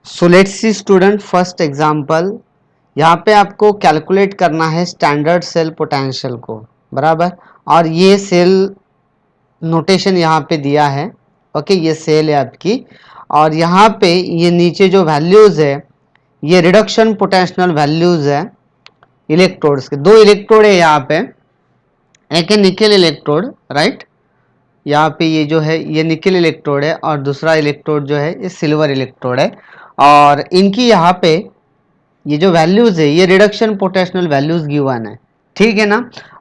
So let's see student first example. यहाँ पे आपको कैलकुलेट करना है स्टैंडर्ड सेल पोटेंशियल को, बराबर। और ये सेल नोटेशन यहाँ पे दिया है, ओके। ये सेल है आपकी, और यहाँ पे ये नीचे जो वैल्यूज है ये रिडक्शन पोटेंशियल वैल्यूज है इलेक्ट्रोड्स के। दो इलेक्ट्रोड है यहाँ पे, एक है निकेल इलेक्ट्रोड, राइट। यहाँ पे ये जो है ये निकेल इलेक्ट्रोड है और दूसरा इलेक्ट्रोड जो है ये सिल्वर इलेक्ट्रोड है। और इनकी यहाँ पे ये जो वैल्यूज है ये रिडक्शन पोटेंशियल वैल्यूज गिवन है, ठीक है ना।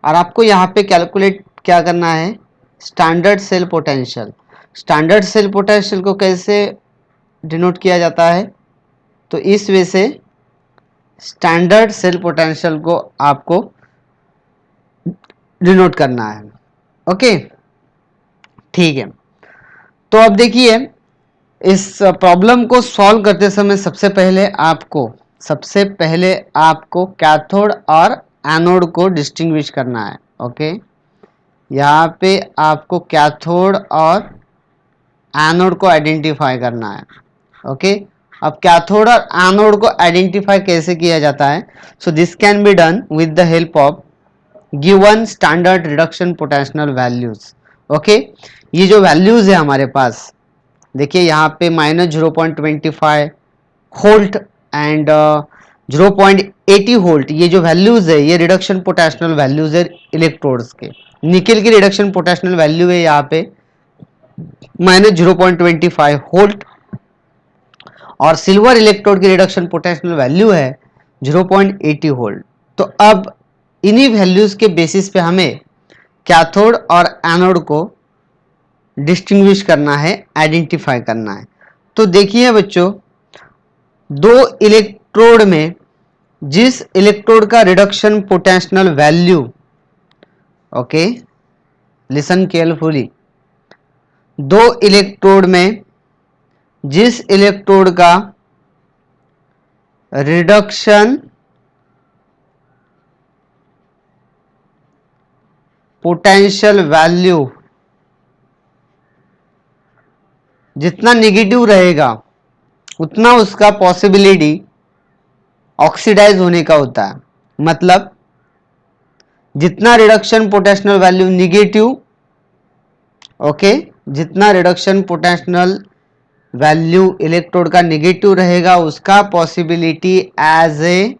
और आपको यहाँ पे कैलकुलेट क्या करना है, standard cell potential. Standard cell potential को कैसे डिनोट किया जाता है, तो इस वे से स्टैंडर्ड सेल पोटेंशियल को आपको डिनोट करना है, ओके, ठीक है। तो अब देखिए, इस प्रॉब्लम को सॉल्व करते समय सबसे पहले आपको कैथोड और एनोड को डिस्टिंग्विश करना है, ओके। यहाँ पे आपको कैथोड और एनोड को आइडेंटिफाई करना है, ओके। अब कैथोड और एनोड को आइडेंटिफाई कैसे किया जाता है, सो this can be done with the help of given standard reduction potential values, okay. ये जो वैल्यूज है हमारे पास, देखिए यहाँ पे -0.25 वोल्ट एंड 0.80 वोल्ट, ये जो वैल्यूज है ये रिडक्शन पोटेंशियल वैल्यूज है इलेक्ट्रोड्स के। निकेल की रिडक्शन पोटेंशियल वैल्यू है यहाँ पे -0.25 वोल्ट, और सिल्वर इलेक्ट्रोड की रिडक्शन पोटेंशियल वैल्यू है 0.80 वोल्ट। तो अब इन्हीं वैल्यूज के बेसिस पे हमें कैथोड और एनोड को डिस्टिंग्विश करना है, आइडेंटिफाई करना है। तो देखिए बच्चों, दो इलेक्ट्रोड में जिस इलेक्ट्रोड का reduction potential value, okay, listen carefully, दो इलेक्ट्रोड में जिस इलेक्ट्रोड का रिडक्शन पोटेंशियल वैल्यू जितना निगेटिव रहेगा उतना उसका पॉसिबिलिटी ऑक्सीडाइज होने का होता है। मतलब जितना reduction potential value negative, okay, जितना रिडक्शन पोटेंशियल वैल्यू इलेक्ट्रोड का निगेटिव रहेगा उसका possibility as a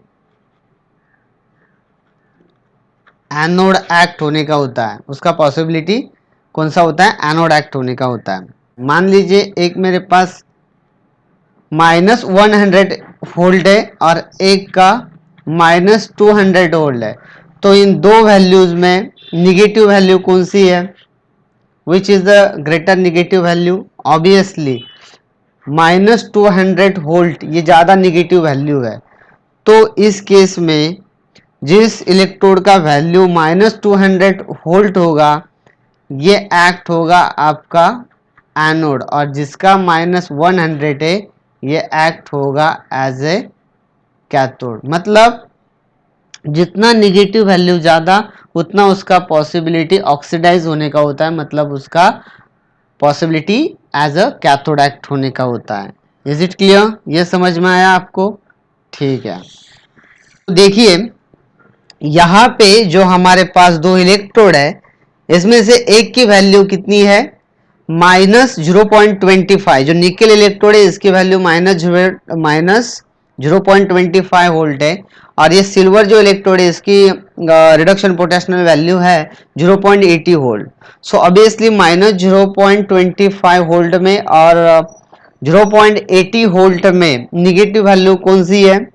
anode act होने का होता है। उसका पॉसिबिलिटी कौन सा होता है, एनोड एक्ट होने का होता है। मान लीजिए एक मेरे पास -100 वोल्ट है और एक का -200 वोल्ट है, तो इन दो वैल्यूज में निगेटिव वैल्यू कौन सी है, which is the greater negative value, obviously -200 volt ये ज़्यादा निगेटिव वैल्यू है। तो इस केस में जिस इलेक्ट्रोड का वैल्यू -200 वोल्ट होगा ये एक्ट होगा आपका एनोड, और जिसका -100 है ये एक्ट होगा एज ए कैथोड। मतलब जितना निगेटिव वैल्यू ज़्यादा उतना उसका पॉसिबिलिटी ऑक्सीडाइज होने का होता है, मतलब उसका possibility as a cathode act होने का होता है। इज इट क्लियर, ये समझ में आया आपको, ठीक है। तो देखिए यहाँ पे जो हमारे पास दो इलेक्ट्रोड है इसमें से एक की वैल्यू कितनी है, -0.25, जो निकेल इलेक्ट्रोड है इसकी वैल्यू -0.25 वोल्ट है, और ये सिल्वर जो इलेक्ट्रोड है इसकी रिडक्शन पोटेंशियल वैल्यू है 0.80 वोल्ट। सो ऑब्वियसली -0.25 वोल्ट में और 0.80 वोल्ट में निगेटिव वैल्यू कौन सी है,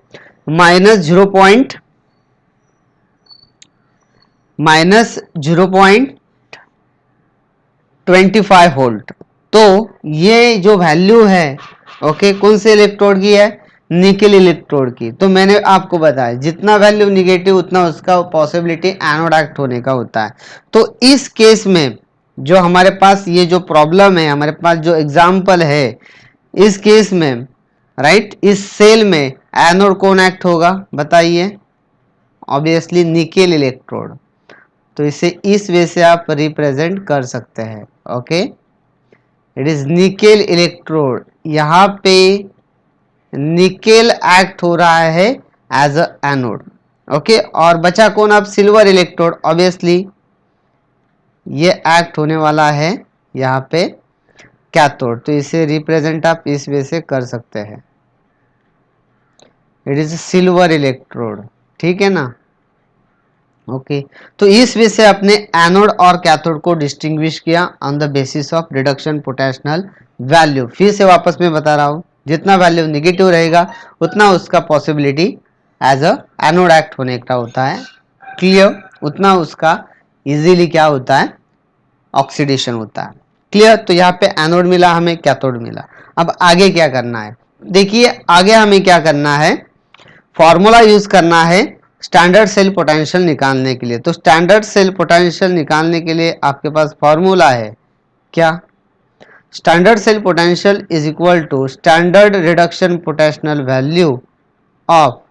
-0.25 वोल्ट। तो ये जो वैल्यू है, ओके, कौन से इलेक्ट्रोड की है, निकेल इलेक्ट्रोड की। तो मैंने आपको बताया जितना वैल्यू निगेटिव उतना उसका पॉसिबिलिटी एनोड एक्ट होने का होता है। तो इस केस में जो हमारे पास ये जो प्रॉब्लम है, हमारे पास जो एग्जाम्पल है, इस केस में राइट, इस सेल में एनोड कौन एक्ट होगा बताइए, ऑब्वियसली निकेल इलेक्ट्रोड। तो इसे इस वे से आप रिप्रेजेंट कर सकते हैं, okay. It is nickel electrode. यहाँ पे निकेल एक्ट हो रहा है एज अ एनोड। ओके, और बचा कौन अब? Silver electrode. ऑब्वियसली ये एक्ट होने वाला है यहाँ पे कैथोड, तो इसे रिप्रेजेंट आप इस वे से कर सकते हैं, इट इज सिल्वर इलेक्ट्रोड। ठीक है ना? ओके, तो इस वे से अपने एनोड और कैथोड को डिस्टिंग्विश किया on the basis of reduction potential value. फिर से वापस मैं बता रहा हूँ, जितना वैल्यू निगेटिव रहेगा उतना उसका possibility as a anode act होने का होता है। क्लियर? उतना उसका इजीली क्या होता है? ऑक्सीडेशन होता है। क्लियर? तो यहाँ पे एनोड मिला हमें, कैथोड मिला। अब आगे क्या करना है? देखिए आगे हमें क्या करना है, फॉर्मूला यूज करना है स्टैंडर्ड सेल पोटेंशियल निकालने के लिए। तो स्टैंडर्ड सेल पोटेंशियल निकालने के लिए आपके पास फॉर्मूला है क्या? Standard cell potential is equal to standard reduction potential value of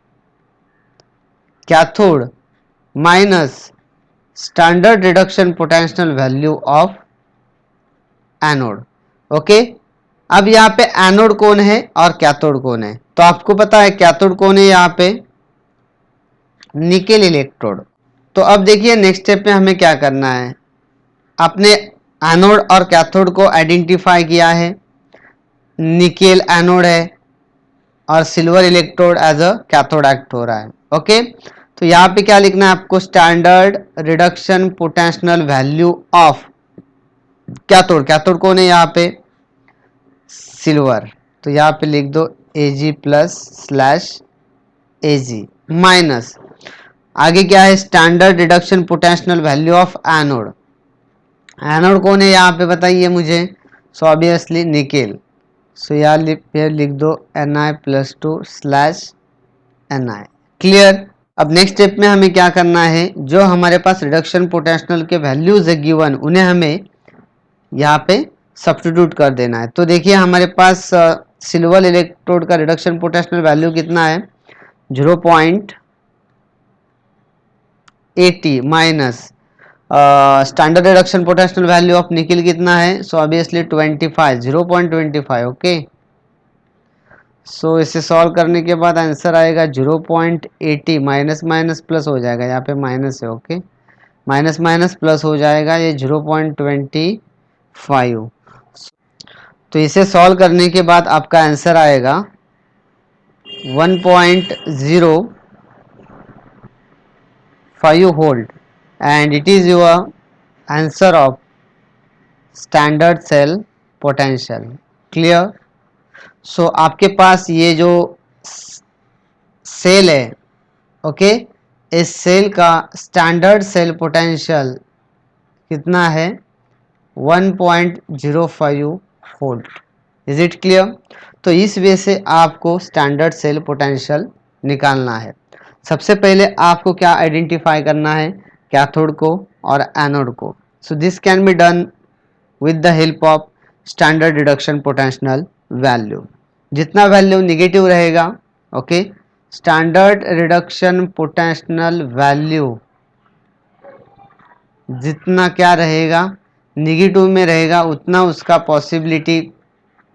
cathode minus standard reduction potential value of anode. Okay, अब यहाँ पे एनोड कौन है और कैथोड कौन है? तो आपको पता है कैथोड कौन है यहाँ पे? Nickel electrode. तो अब देखिए नेक्स्ट स्टेप में हमें क्या करना है, आपने एनोड और कैथोड को आइडेंटिफाई किया है, निकेल एनोड है और silver electrode as a cathode act हो रहा है। ओके, तो यहाँ पे क्या लिखना है आपको? Standard reduction potential value of cathode. Cathode कौन है यहाँ पे? सिल्वर। तो यहाँ पे लिख दो Ag plus slash Ag minus, आगे क्या है? Standard reduction potential value of anode. Anode कौन है यहाँ पे बताइए मुझे? So obviously nickel. सो यहाँ फिर लिख दो Na plus two slash Na। Clear? अब नेक्स्ट स्टेप में हमें क्या करना है, जो हमारे पास रिडक्शन पोटेंशियल के वैल्यूज है गिवन, उन्हें हमें यहाँ पे सब्स्टिट्यूट कर देना है। तो देखिए हमारे पास सिल्वर इलेक्ट्रोड का रिडक्शन पोटेंशियल वैल्यू कितना है? 0.80 minus standard reduction potential value of nickel कितना है? So obviously 25, 0.25। ओके, सो इसे सॉल्व करने के बाद आंसर आएगा 0.80, माइनस माइनस प्लस हो जाएगा, यहाँ पे माइनस है। ओके, माइनस माइनस प्लस हो जाएगा, ये 0.25। तो इसे सॉल्व करने के बाद आपका आंसर आएगा 1.05 volt and it is your answer of standard cell potential. Clear? So आपके पास ये जो सेल है, ओके, इस सेल का स्टैंडर्ड सेल पोटेंशियल कितना है? 1.05 वोल्ट। Is it clear? तो इस वे से आपको स्टैंडर्ड सेल पोटेंशियल निकालना है। सबसे पहले आपको क्या आइडेंटिफाई करना है? कैथोड को और एनोड को। सो this can be done with the help of standard reduction potential value. जितना वैल्यू निगेटिव रहेगा, okay, standard reduction potential value जितना क्या रहेगा? निगेटिव में रहेगा, उतना उसका पॉसिबिलिटी,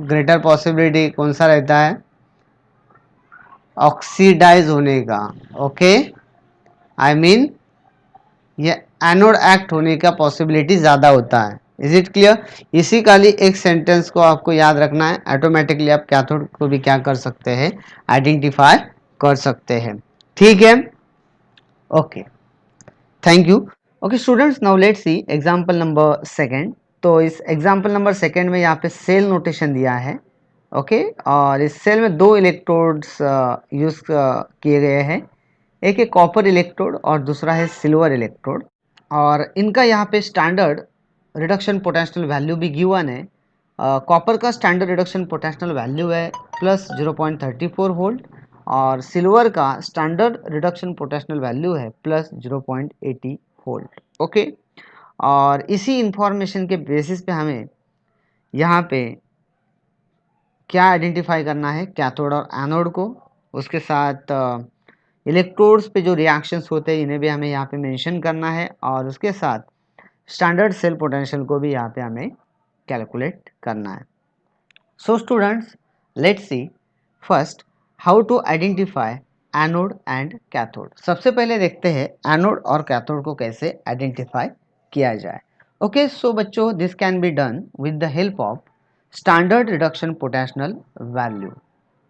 ग्रेटर पॉसिबिलिटी कौन सा रहता है? ऑक्सीडाइज होने का। ओके, आई मीन ये एनोड एक्ट होने का पॉसिबिलिटी ज़्यादा होता है। Is it clear? इसी का लिए एक सेंटेंस को आपको याद रखना है, ऑटोमेटिकली आप कैथोड को भी क्या कर सकते हैं? आइडेंटिफाई कर सकते हैं। ठीक है? Okay, thank you. Okay students, now let's see example number second. तो इस एग्जांपल नंबर सेकंड में यहाँ पे सेल नोटेशन दिया है। ओके, और इस सेल में दो इलेक्ट्रोड्स यूज किए गए हैं, एक है कॉपर इलेक्ट्रोड और दूसरा है सिल्वर इलेक्ट्रोड, और इनका यहाँ पे स्टैंडर्ड रिडक्शन पोटेंशियल वैल्यू भी गिवन है। कॉपर का स्टैंडर्ड रिडक्शन पोटेंशियल वैल्यू है प्लस 0.34 वोल्ट और सिल्वर का स्टैंडर्ड रिडक्शन पोटेंशियल वैल्यू है प्लस 0.80 वोल्ट। ओके, और इसी इंफॉर्मेशन के बेसिस पे हमें यहाँ पे क्या आइडेंटिफाई करना है? कैथोड और एनोड को, उसके साथ इलेक्ट्रोड्स पे जो रिएक्शंस होते हैं इन्हें भी हमें यहाँ पे मेंशन करना है, और उसके साथ स्टैंडर्ड सेल पोटेंशियल को भी यहाँ पे हमें कैलकुलेट करना है। So students, let's see first how to identify anode and cathode. सबसे पहले देखते हैं एनोड और कैथोड को कैसे आइडेंटिफाई किया जाए। ओके सो बच्चों, this can be done with the help of standard reduction potential value.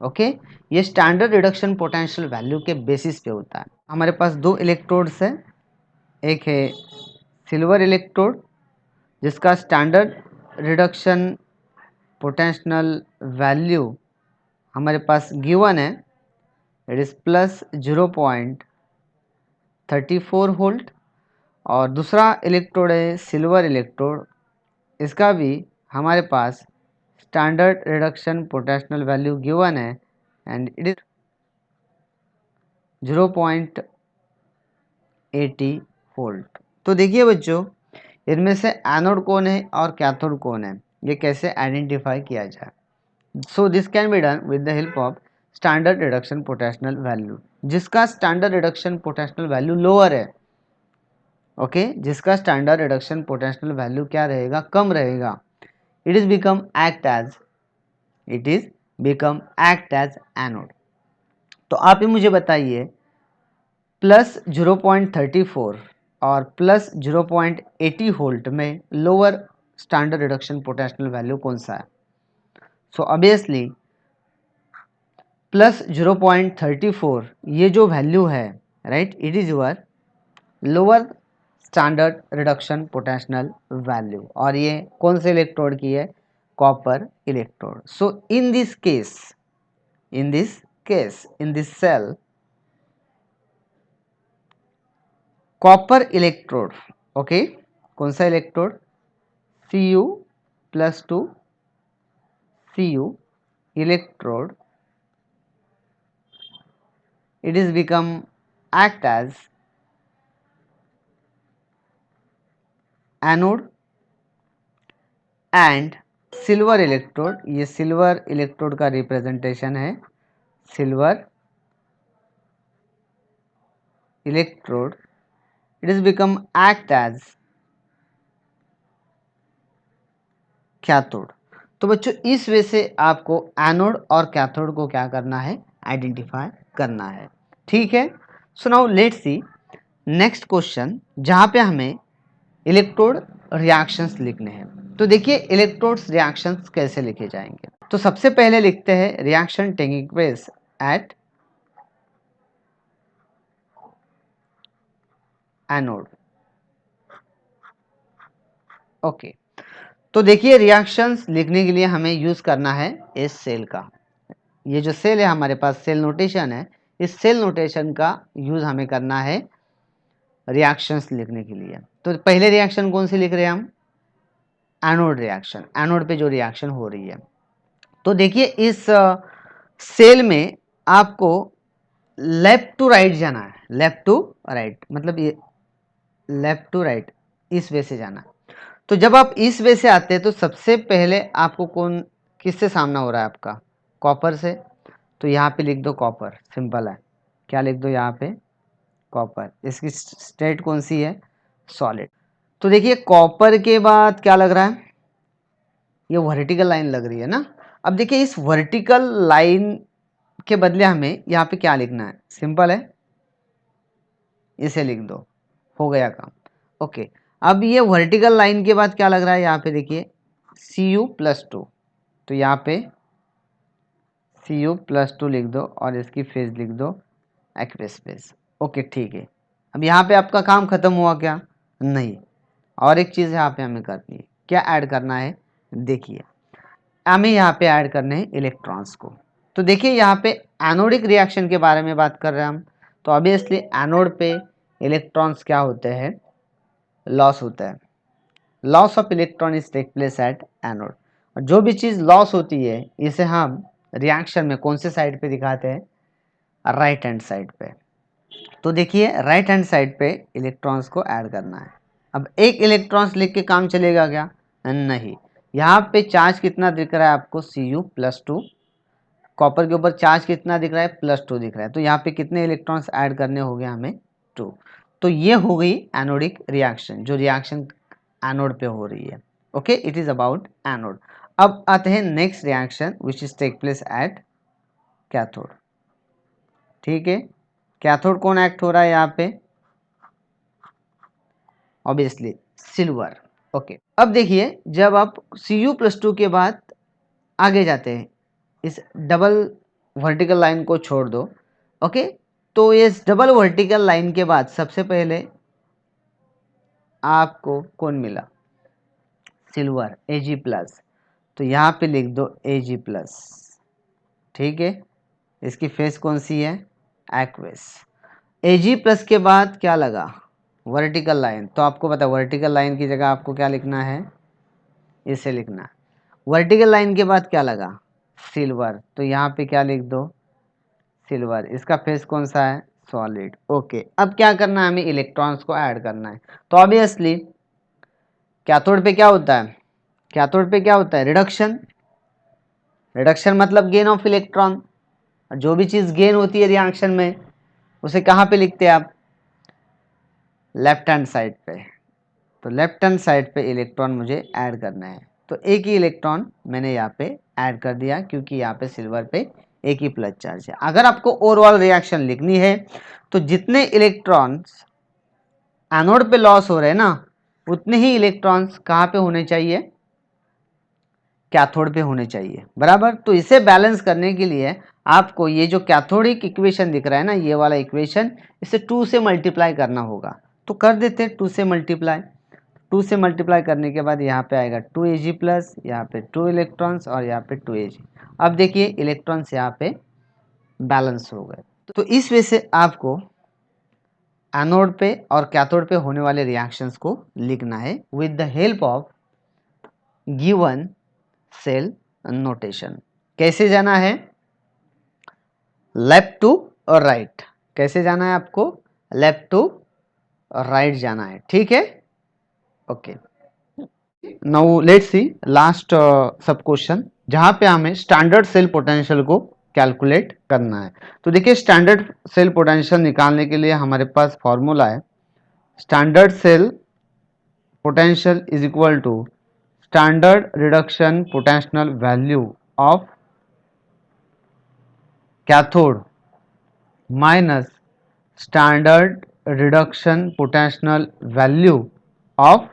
Okay, ये स्टैंडर्ड रिडक्शन पोटेंशियल वैल्यू के बेसिस पे होता है। हमारे पास दो इलेक्ट्रोड्स है, एक है सिल्वर इलेक्ट्रोड जिसका स्टैंडर्ड रिडक्शन पोटेंशियल वैल्यू हमारे पास गिवन है, इट इज प्लस 0.34 वोल्ट। और दूसरा इलेक्ट्रोड है सिल्वर इलेक्ट्रोड, इसका भी हमारे पास standard reduction potential value given है एंड इट इज 0.80 वोल्ट। तो देखिए बच्चों, इनमें से एनोड कौन है और कैथोड कौन है, ये कैसे आइडेंटिफाई किया जाए। So this can be done with the help of standard reduction potential value. जिसका standard reduction potential value lower है, ओके जिसका स्टैंडर्ड रिडक्शन पोटेंशियल वैल्यू क्या रहेगा, कम रहेगा, it is become act as anode. तो आप ही मुझे बताइए, प्लस 0.34 और प्लस 0.80 वोल्ट में lower standard reduction potential value कौन सा है। सो ऑब्वियसली प्लस 0.34 ये जो वैल्यू है, right, it is your lower standard reduction potential value. और ये कौन से इलेक्ट्रोड की है, copper electrode. So in this cell copper electrode, okay कौन सा electrode, Cu+2 Cu electrode, it is become act as anode and silver electrode, ये silver electrode का रिप्रेजेंटेशन है, silver electrode it is become act as cathode. तो बच्चों इस वे से आपको एनोड और कैथोड को क्या करना है, आइडेंटिफाई करना है। ठीक है, so now let's see next question, जहां पे हमें इलेक्ट्रोड रिएक्शंस लिखने हैं। तो देखिए इलेक्ट्रोड्स रिएक्शंस कैसे लिखे जाएंगे। तो सबसे पहले लिखते हैं reaction taking place at anode. Okay, तो देखिए रिएक्शंस लिखने के लिए हमें यूज करना है इस सेल का। ये जो सेल है हमारे पास, सेल नोटेशन है, इस सेल नोटेशन का यूज हमें करना है रिएक्शंस लिखने के लिए। तो पहले रिएक्शन कौन सी लिख रहे हैं हम, एनोड रिएक्शन, एनोड पे जो रिएक्शन हो रही है। तो देखिए इस सेल में आपको लेफ्ट टू राइट जाना है, लेफ्ट टू राइट मतलब ये लेफ्ट टू राइट इस वे से जाना है। तो जब आप इस वे से आते हैं तो सबसे पहले आपको कौन किससे सामना हो रहा है आपका, कॉपर से। तो यहाँ पे लिख दो कॉपर, सिंपल है, क्या लिख दो यहाँ पे, कॉपर। इसकी स्टेट कौन सी है, सॉलिड। तो देखिए कॉपर के बाद क्या लग रहा है, ये वर्टिकल लाइन लग रही है ना। अब देखिए इस वर्टिकल लाइन के बदले हमें यहाँ पे क्या लिखना है, सिंपल है, इसे लिख दो, हो गया काम। ओके, अब ये वर्टिकल लाइन के बाद क्या लग रहा है, यहाँ पे देखिए Cu+2, तो यहाँ पे Cu+2 लिख दो और इसकी फेज लिख दो एक्वेस फेज। ओके ठीक है, अब यहाँ पे आपका काम खत्म हुआ क्या, नहीं, और एक चीज़ यहाँ पे हमें करनी है, क्या ऐड करना है, देखिए हमें यहाँ पे ऐड करने हैं इलेक्ट्रॉन्स को। तो देखिए यहाँ पे एनोडिक रिएक्शन के बारे में बात कर रहे हैं हम, तो ऑब्वियसली एनोड पे इलेक्ट्रॉन्स क्या होते हैं, लॉस होता है, loss of electron is take place at anode. और जो भी चीज़ लॉस होती है इसे हम रिएक्शन में कौन से साइड पे दिखाते हैं, राइट हैंड साइड पे। तो देखिए राइट हैंड साइड पे इलेक्ट्रॉन्स को ऐड करना है। अब एक इलेक्ट्रॉन्स लिख के काम चलेगा क्या, नहीं, यहाँ पे चार्ज कितना दिख रहा है आपको, Cu+2, कॉपर के ऊपर चार्ज कितना दिख रहा है, +2 दिख रहा है। तो यहाँ पे कितने इलेक्ट्रॉन्स ऐड करने हो गए हमें, 2। तो ये हो गई एनोडिक रिएक्शन, जो रिएक्शन एनोड पे हो रही है। Okay, it is about anode. अब आते हैं next reaction which is take place at cathode. ठीक है। कैथोड कौन एक्ट हो रहा है यहाँ पे? Obviously silver. ओके, अब देखिए जब आप Cu+2 के बाद आगे जाते हैं, इस डबल वर्टिकल लाइन को छोड़ दो। ओके, तो इस डबल वर्टिकल लाइन के बाद सबसे पहले आपको कौन मिला? Silver, Ag+। तो यहाँ पे लिख दो Ag+। ठीक है, इसकी फेस कौन सी है? एक्वस। Ag+ के बाद क्या लगा? Vertical line. तो आपको पता है वर्टिकल लाइन की जगह आपको क्या लिखना है? इसे लिखना। वर्टिकल लाइन के बाद क्या लगा? सिल्वर। तो यहाँ पे क्या लिख दो? सिल्वर। इसका फेस कौन सा है? सॉलिड। ओके, अब क्या करना है? हमें इलेक्ट्रॉन्स को ऐड करना है। तो ऑब्वियसली कैथोड पे क्या होता है? कैथोड पे क्या होता है? रिडक्शन। रिडक्शन मतलब गेन ऑफ इलेक्ट्रॉन। जो भी चीज़ गेन होती है रिएक्शन में, उसे कहाँ पे लिखते हैं आप? लेफ्ट हैंड साइड पे। तो लेफ्ट हैंड साइड पे इलेक्ट्रॉन मुझे ऐड करना है। तो एक ही इलेक्ट्रॉन मैंने यहाँ पे ऐड कर दिया, क्योंकि यहाँ पे सिल्वर पे एक ही प्लस चार्ज है। अगर आपको ओवरऑल रिएक्शन लिखनी है तो जितने इलेक्ट्रॉन्स एनोड पे लॉस हो रहे हैं ना, उतने ही इलेक्ट्रॉन्स कहाँ पे होने चाहिए? कैथोड पे होने चाहिए, बराबर। तो इसे बैलेंस करने के लिए आपको ये जो कैथोडिक इक्वेशन दिख रहा है ना, ये वाला इक्वेशन, इसे 2 से मल्टीप्लाई करना होगा। तो कर देते हैं 2 से मल्टीप्लाई। 2 से मल्टीप्लाई करने के बाद यहाँ पे आएगा 2Ag+, यहाँ पे 2 इलेक्ट्रॉन्स और यहाँ पे 2Ag। अब देखिए इलेक्ट्रॉन्स यहाँ पे बैलेंस हो गए। तो इस वजह से आपको एनोड पे और कैथोड पे होने वाले रिएक्शंस को लिखना है with the help of given cell notation. कैसे जाना है? लेफ्ट टू और राइट। कैसे जाना है आपको? लेफ्ट टू राइट जाना है, ठीक है। Okay, now let's see last सब क्वेश्चन, जहां पे हमें स्टैंडर्ड सेल पोटेंशियल को कैलकुलेट करना है। तो देखिए स्टैंडर्ड सेल पोटेंशियल निकालने के लिए हमारे पास फॉर्मूला है, standard cell potential is equal to standard reduction potential value of cathode minus standard reduction potential value of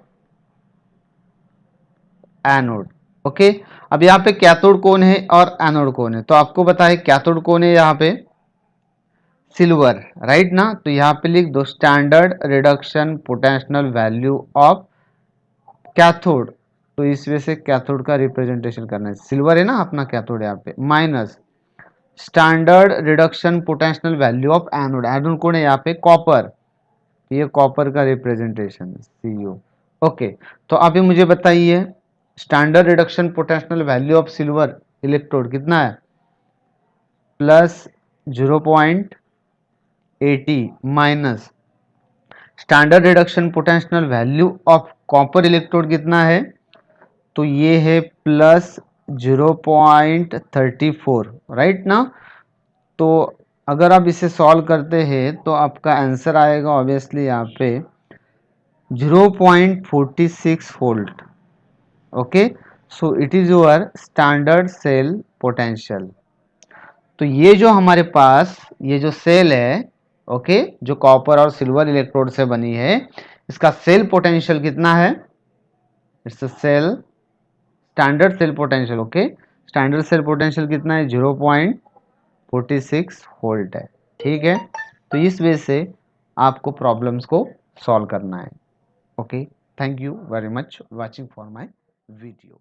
anode. Okay, अब यहाँ पे कैथोड कौन है और एनोड कौन है? तो आपको पता है कैथोड कौन है यहाँ पे? सिल्वर, राइट ना। तो यहाँ पे लिख दो standard reduction potential value of cathode. तो इस वजह से कैथोड का रिप्रेजेंटेशन करना है, सिल्वर है ना अपना कैथोड यहाँ पे, minus standard reduction potential value of anode. Anode कौन है यहाँ पे? कॉपर। ये कॉपर का रिप्रेजेंटेशन Cu। ओके, तो अभी मुझे बताइए standard reduction potential value of silver electrode कितना है? Plus 0.80 minus standard reduction potential value of copper electrode कितना है? तो ये है प्लस 0.34, राइट ना। तो अगर आप इसे सॉल्व करते हैं तो आपका आंसर आएगा ऑब्वियसली यहाँ पे 0.46 volt. Okay, so it is your standard cell potential. तो ये जो हमारे पास ये जो सेल है, ओके, जो कॉपर और सिल्वर इलेक्ट्रोड से बनी है, इसका सेल पोटेंशियल कितना है? It's a cell standard cell potential. Okay, standard cell potential कितना है? 0.46 वोल्ट है, ठीक है। तो इस वजह से आपको प्रॉब्लम्स को सॉल्व करना है। Okay, thank you very much watching for my video.